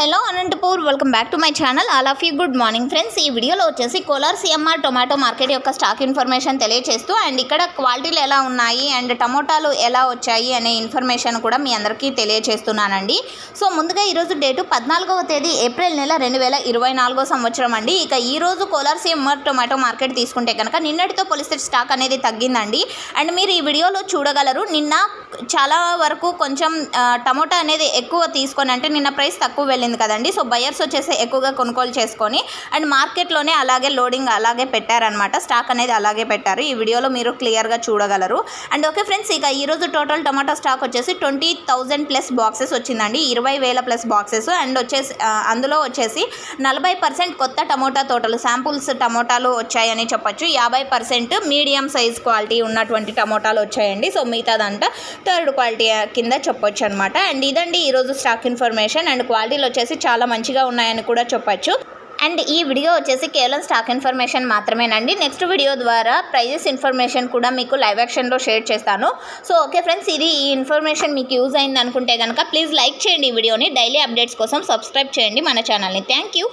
Hello Anantapur, welcome back to my channel. All of you good morning friends. ఈ వీడియోలో వచ్చేసి Kolar CMR tomato market యొక్క stock information తెలియజేస్తూ and ఇక్కడ క్వాలిటీలు ఎలా ఉన్నాయి అండ్ టమోటాలు ఎలా వచ్చాయి అనే ఇన్ఫర్మేషన్ కూడా మీ అందరికీ తెలియజేస్తున్నానండి. సో ముందుగా ఈరోజు డేటు 14వ తేదీ ఏప్రిల్ నెల 2024 సంవత్సరం అండి. ఇక ఈరోజు కోలార్ సిఎంఆర్ టొమాటో మార్కెట్ తీసుకుంటే కనుక నిన్నటితో పోలిస్తే స్టాక్ అనేది తగ్గిందండి. అండ్ మీరు ఈ వీడియోలో చూడగలరు, నిన్న చాలా వరకు కొంచెం టమోటా అనేది ఎక్కువ తీసుకొని, అంటే నిన్న ప్రైస్ తక్కువ వెళ్ళింది కదండి. సో బయర్స్ వచ్చేసి ఎక్కువగా కొనుగోలు చేసుకొని అండ్ మార్కెట్లోనే అలాగే లోడింగ్ అలాగే పెట్టారనమాట. స్టాక్ అనేది అలాగే పెట్టారు. ఈ వీడియోలో మీరు క్లియర్గా చూడగలరు. అండ్ ఓకే ఫ్రెండ్స్, ఇక ఈరోజు టోటల్ టమాటో స్టాక్ వచ్చేసి 20,000 ప్లస్ బాక్సెస్ వచ్చిందండి. 20,000 ప్లస్ బాక్సెస్. అండ్ వచ్చేసి అందులో వచ్చేసి 40% కొత్త టమోటా తోటలు శాంపుల్స్ టమోటాలు వచ్చాయని చెప్పొచ్చు. 50% మీడియం సైజ్ క్వాలిటీ ఉన్నటువంటి టమోటాలు వచ్చాయండి. సో మిగతాదంతా థర్డ్ క్వాలిటీ కింద చెప్పొచ్చు అనమాట. అండ్ ఇదండి ఈరోజు స్టాక్ ఇన్ఫర్మేషన్. అండ్ క్వాలిటీలు వచ్చేసి చాలా మంచిగా ఉన్నాయని కూడా చెప్పొచ్చు. అండ్ ఈ వీడియో వచ్చేసి కేవలం స్టాక్ ఇన్ఫర్మేషన్ మాత్రమేనండి. నెక్స్ట్ వీడియో ద్వారా ప్రైజెస్ ఇన్ఫర్మేషన్ కూడా మీకు లైవ్ యాక్షన్లో షేర్ చేస్తాను. సో ఓకే ఫ్రెండ్స్, ఈ ఇన్ఫర్మేషన్ మీకు యూజ్ అయింది అనుకుంటే కనుక ప్లీజ్ లైక్ చేయండి ఈ వీడియోని. డైలీ అప్డేట్స్ కోసం సబ్స్క్రైబ్ చేయండి మన ఛానల్ని. Thank you.